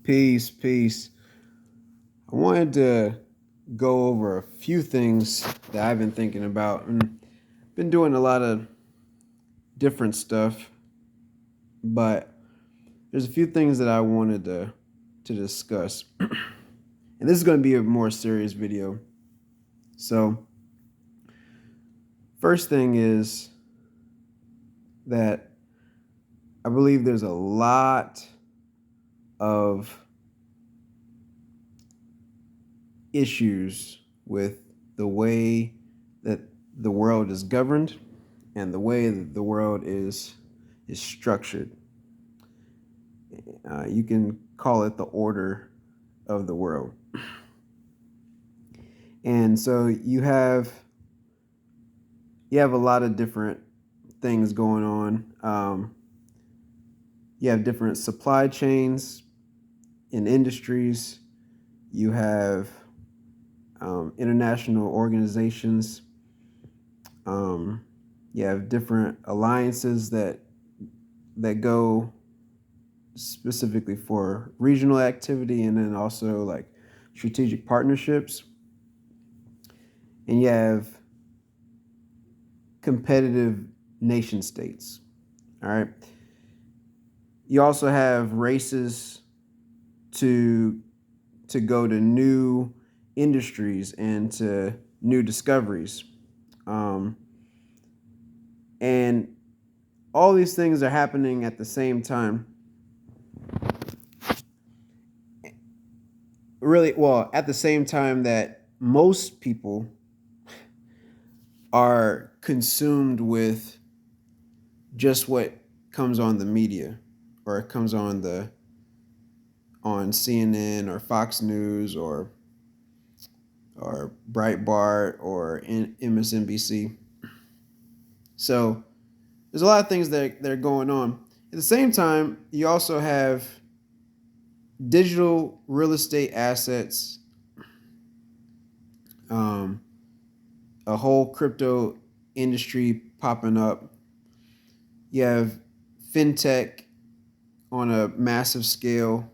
Peace, peace. I wanted to go over a few things that I've been thinking about and been doing a lot of different stuff, but there's a few things that I wanted to discuss. And this is going to be a more serious video. So, first thing is that I believe there's a lot of issues with the way that the world is governed and the way that the world is structured. You can call it the order of the world. And so you have a lot of different things going on. You have different supply chains in industries. You have international organizations. You have different alliances that go specifically for regional activity, and then also like strategic partnerships. And you have competitive nation states. All right. You also have races to go to new industries and to new discoveries. And all these things are happening at the same time. Really, well, at the same time that most people are consumed with just what comes on the media, or it comes on CNN or Fox News or Breitbart or MSNBC. So there's a lot of things that are going on. At the same time, you also have digital real estate assets, a whole crypto industry popping up. You have fintech on a massive scale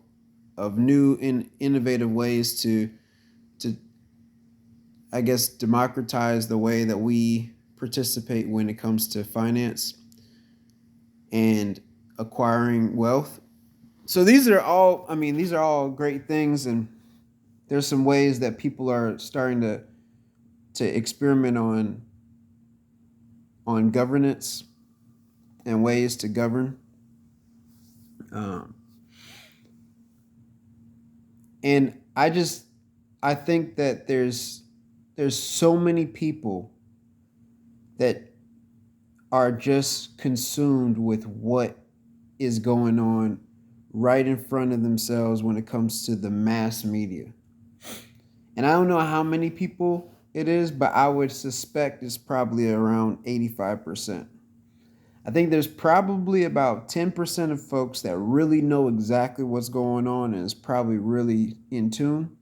of new and innovative ways to I guess democratize the way that we participate when it comes to finance and acquiring wealth. So these are all great things, and there's some ways that people are starting to experiment on governance and ways to govern. And I think that there's so many people that are just consumed with what is going on right in front of themselves when it comes to the mass media. And I don't know how many people it is, but I would suspect it's probably around 85%. I think there's probably about 10% of folks that really know exactly what's going on and is probably really in tune.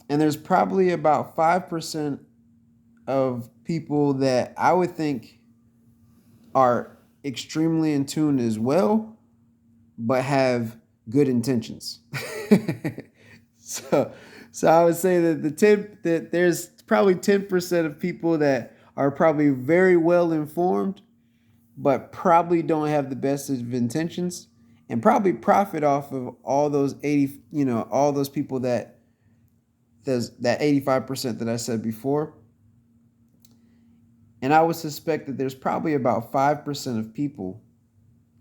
And there's probably about 5% of people that I would think are extremely in tune as well, but have good intentions. So I would say that there's probably 10% of people that are probably very well informed, but probably don't have the best of intentions, and probably profit off of all those all those people that 85% that I said before. And I would suspect that there's probably about 5% of people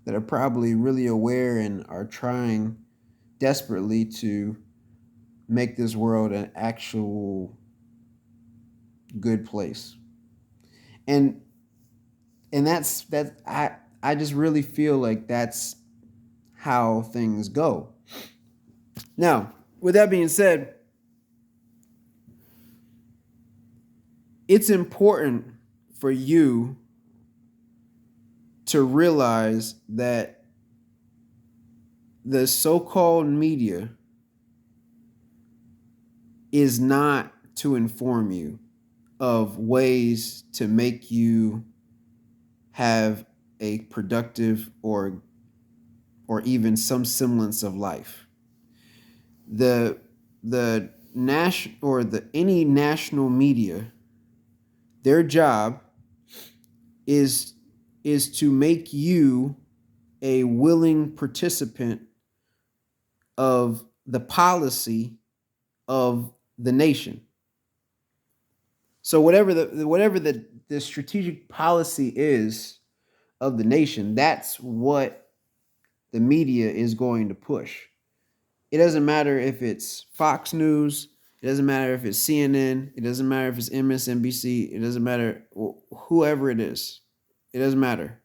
that are probably really aware and are trying desperately to make this world an actual good place. And I just really feel like that's how things go. Now, with that being said, it's important for you to realize that the so-called media is not to inform you of ways to make you have a productive or even some semblance of life. the national or the any national media, their job is to make you a willing participant of the policy of the nation. So whatever the strategic policy is of the nation, that's what the media is going to push. It doesn't matter if it's Fox News, it doesn't matter if it's CNN, it doesn't matter if it's MSNBC, it doesn't matter whoever it is. It doesn't matter.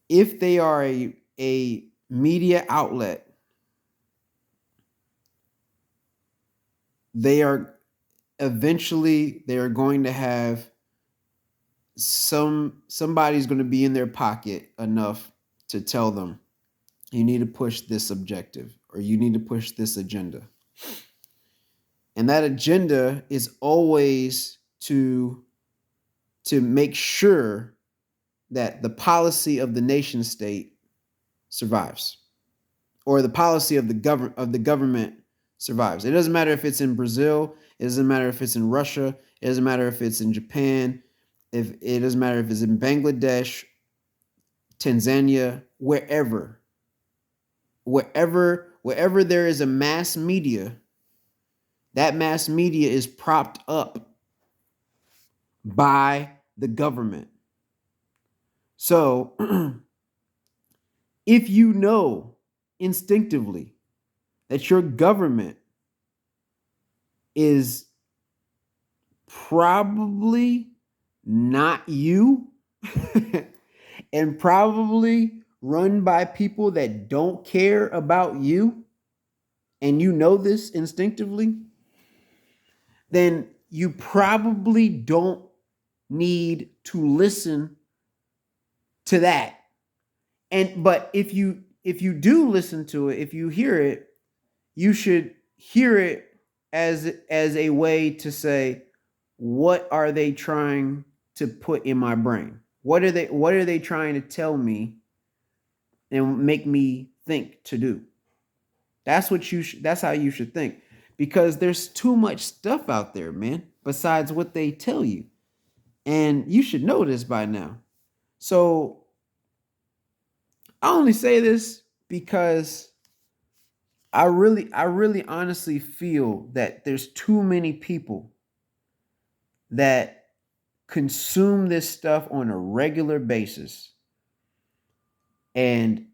If they are a media outlet, they are going to have somebody's going to be in their pocket enough to tell them you need to push this objective or you need to push this agenda. And that agenda is always to make sure that the policy of the nation state survives, or the policy of the government survives. It doesn't matter if it's in Brazil, it doesn't matter if it's in Russia, it doesn't matter if it's in Japan, if it doesn't matter if it's in Bangladesh, Tanzania, wherever there is a mass media, that mass media is propped up by the government. So if you know instinctively that your government is probably not you and probably run by people that don't care about you, and you know this instinctively, then you probably don't need to listen to that. But if you do listen to it, if you hear it, you should hear it as a way to say, what are they trying to put in my brain? What are they trying to tell me and make me think to do? That's how you should think, because there's too much stuff out there, man, besides what they tell you. And you should know this by now. So I only say this because I really honestly feel that there's too many people that consume this stuff on a regular basis and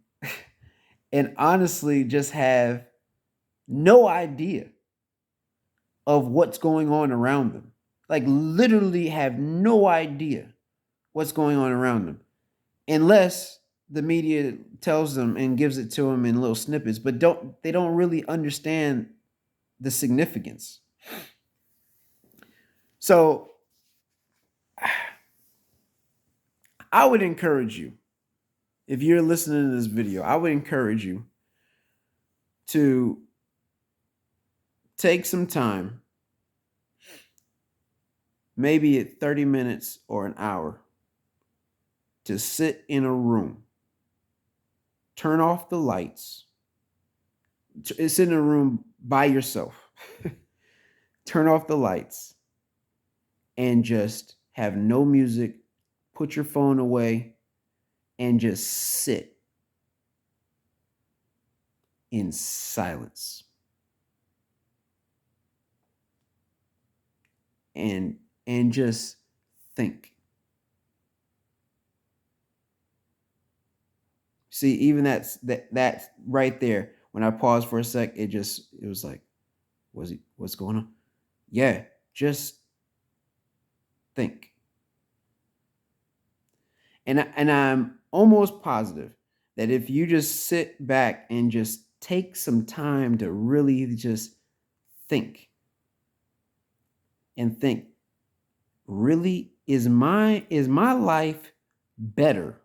honestly just have no idea of what's going on around them. Like, literally have no idea what's going on around them, unless the media tells them and gives it to them in little snippets, but they don't really understand the significance. So I would encourage you, if you're listening to this video, I would encourage you to take some time, maybe 30 minutes or an hour, to sit in a room, turn off the lights, sit in a room by yourself, turn off the lights, and just have no music, put your phone away, and just sit in silence. And just think. See, even that right there, when I paused for a sec, it was like, what's going on? Yeah, just think. And I'm almost positive that if you just sit back and just take some time to really just think and think, really, is my life better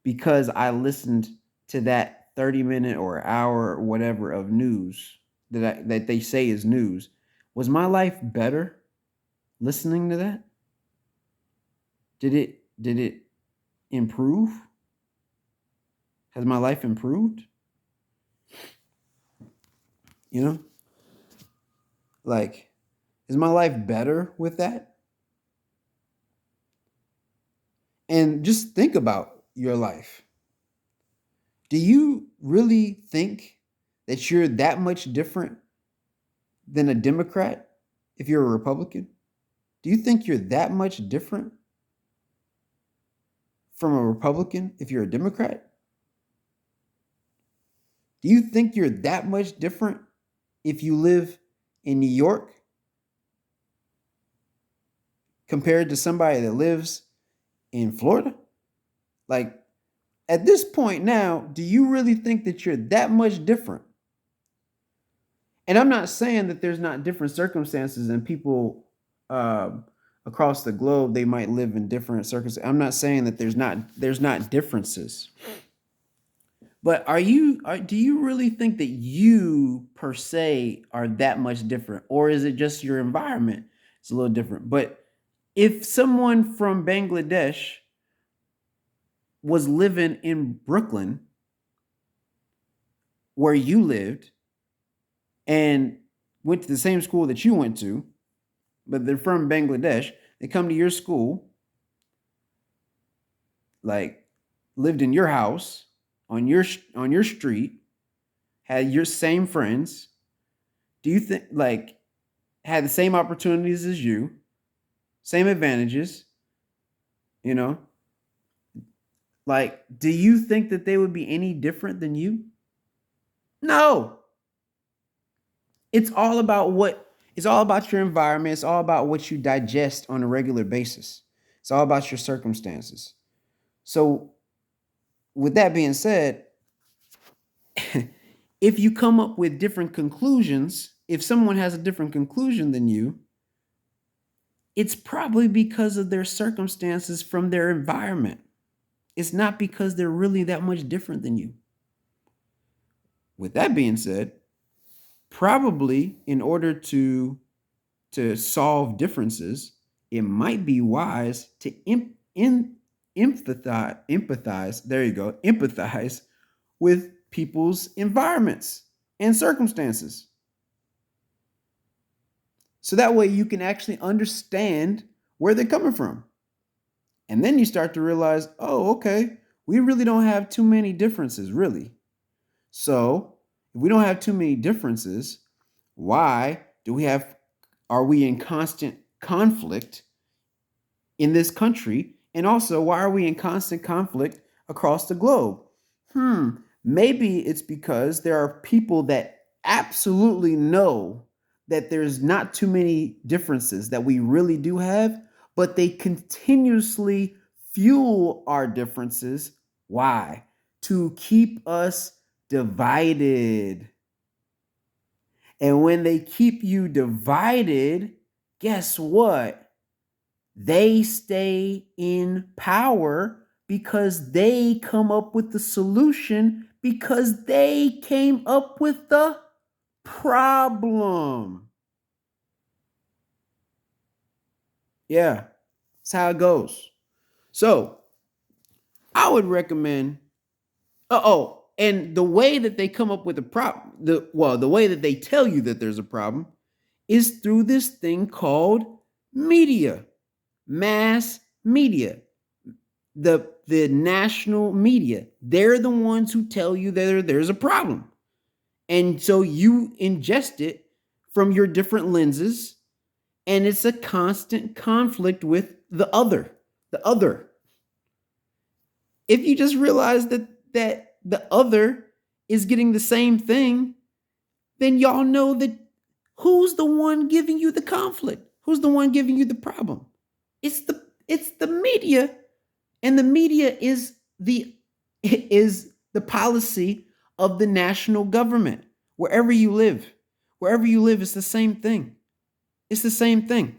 because I listened to that 30-minute or hour or whatever of news that they say is news? Was my life better listening to that? Did it improve? Has my life improved? You know, like, is my life better with that? And just think about your life. Do you really think that you're that much different than a Democrat if you're a Republican? Do you think you're that much different from a Republican if you're a Democrat? Do you think you're that much different if you live in New York compared to somebody that lives in Florida? Like, at this point now, do you really think that you're that much different? And I'm not saying that there's not different circumstances and people across the globe they might live in different circumstances. I'm not saying that there's not differences. But do you really think that you per se are that much different, or is it just your environment? It's a little different. But if someone from Bangladesh was living in Brooklyn where you lived and went to the same school that you went to, but they're from Bangladesh, they come to your school, like lived in your house on your street, had your same friends, do you think like had the same opportunities as you, same advantages, you know? Like, do you think that they would be any different than you? No. It's all about your environment. It's all about what you digest on a regular basis. It's all about your circumstances. So, with that being said, if you come up with different conclusions, if someone has a different conclusion than you, it's probably because of their circumstances from their environment. It's not because they're really that much different than you. With that being said, probably in order to solve differences, it might be wise to empathize. There you go, empathize with people's environments and circumstances. So that way you can actually understand where they're coming from. And then you start to realize, oh, okay, we really don't have too many differences, really. So if we don't have too many differences, why are we in constant conflict in this country? And also, why are we in constant conflict across the globe? Maybe it's because there are people that absolutely know that there's not too many differences that we really do have, but they continuously fuel our differences. Why? To keep us divided. And when they keep you divided, guess what? They stay in power because they come up with the solution because they came up with the problem. Yeah, that's how it goes. So I would recommend. And the way that they come up with a problem, the way that they tell you that there's a problem, is through this thing called media, mass media, the national media. They're the ones who tell you that there's a problem, and so you ingest it from your different lenses, and it's a constant conflict with the other. The other. If you just realize that the other is getting the same thing, then y'all know that who's the one giving you the conflict? Who's the one giving you the problem? It's the media, and the media is the policy of the national government. Wherever you live, it's the same thing. It's the same thing.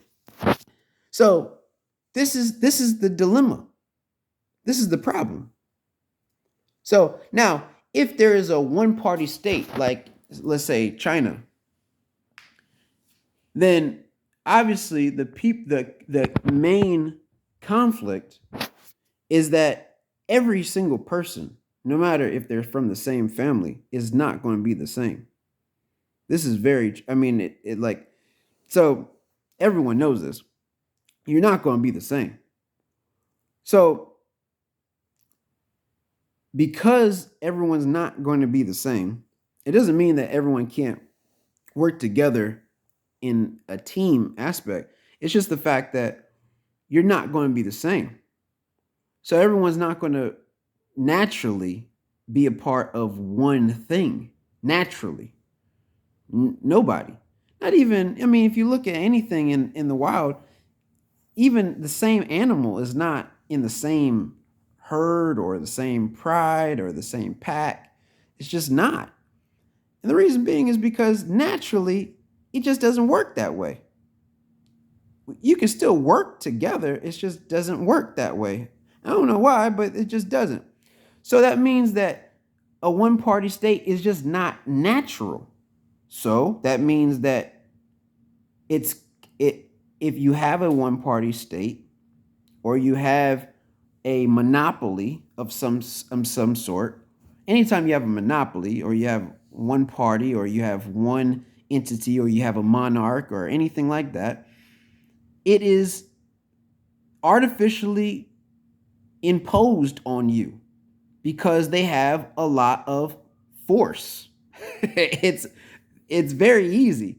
So this is the dilemma. This is the problem. So now, if there is a one-party state, like let's say China, then obviously the main conflict is that every single person, no matter if they're from the same family, is not going to be the same. This is very, I mean, it like, so everyone knows this. You're not going to be the same. So, because everyone's not going to be the same, it doesn't mean that everyone can't work together in a team aspect. It's just the fact that you're not going to be the same. So everyone's not going to naturally be a part of one thing naturally. Nobody. Not even, I mean, if you look at anything in the wild, even the same animal is not in the same herd or the same pride or the same pack. It's just not. And the reason being is because naturally, it just doesn't work that way. You can still work together, it just doesn't work that way. I don't know why, but it just doesn't. So that means that a one party state is just not natural. So that means that it's it if you have a one party state or you have a monopoly of some sort, anytime you have a monopoly or you have one party or you have one entity or you have a monarch or anything like that, it is artificially imposed on you because they have a lot of force. it's very easy.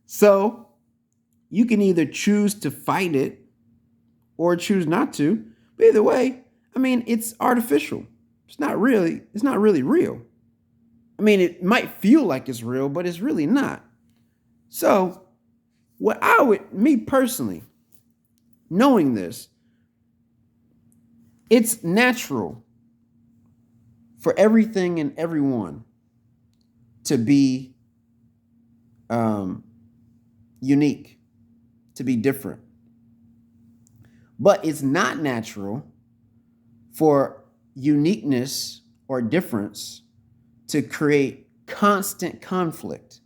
So you can either choose to fight it or choose not to. But either way, I mean, it's artificial. It's not really real. I mean, it might feel like it's real, but it's really not. So, me personally, knowing this, it's natural for everything and everyone to be unique, to be different. But it's not natural for uniqueness or difference to create constant conflict.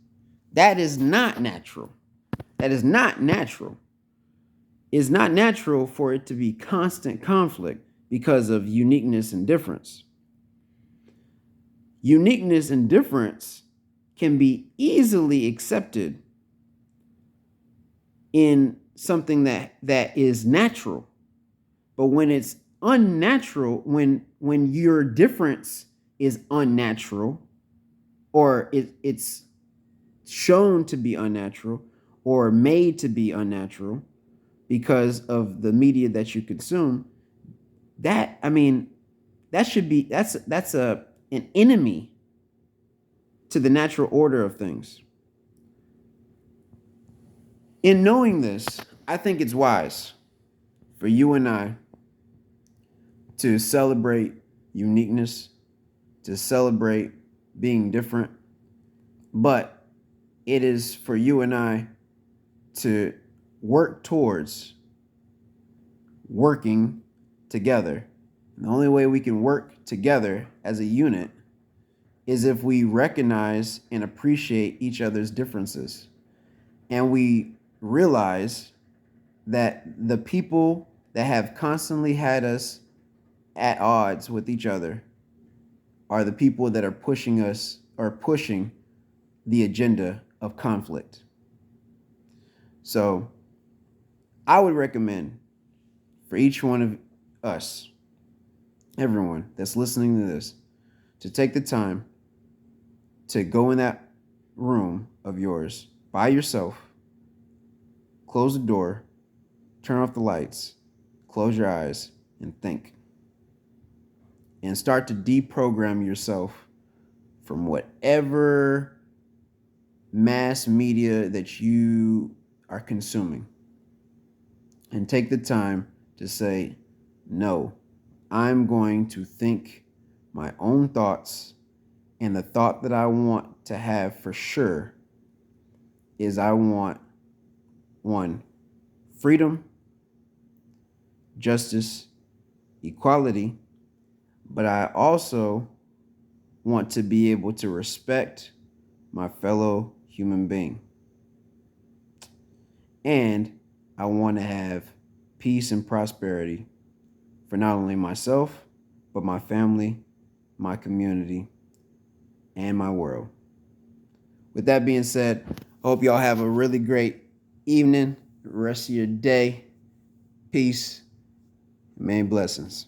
That is not natural. That is not natural. It's not natural for it to be constant conflict because of uniqueness and difference. Uniqueness and difference can be easily accepted in something that is natural. But when it's unnatural, when your difference is unnatural, or it's shown to be unnatural or made to be unnatural because of the media that you consume, that, I mean, that's an enemy to the natural order of things. In knowing this, I think it's wise for you and I to celebrate uniqueness, to celebrate being different, but it is for you and I to work towards working together. And the only way we can work together as a unit is if we recognize and appreciate each other's differences. And we realize that the people that have constantly had us at odds with each other are the people that are pushing us or pushing the agenda of conflict. So I would recommend for each one of us, everyone that's listening to this, to take the time to go in that room of yours by yourself, close the door, turn off the lights, close your eyes, and think. And start to deprogram yourself from whatever mass media that you are consuming. And take the time to say, no, I'm going to think my own thoughts. And the thought that I want to have for sure is I want, one, freedom, justice, equality, but I also want to be able to respect my fellow human being. And I want to have peace and prosperity for not only myself, but my family, my community, and my world. with that being said, I hope y'all have a really great evening, rest of your day. Peace. Many blessings.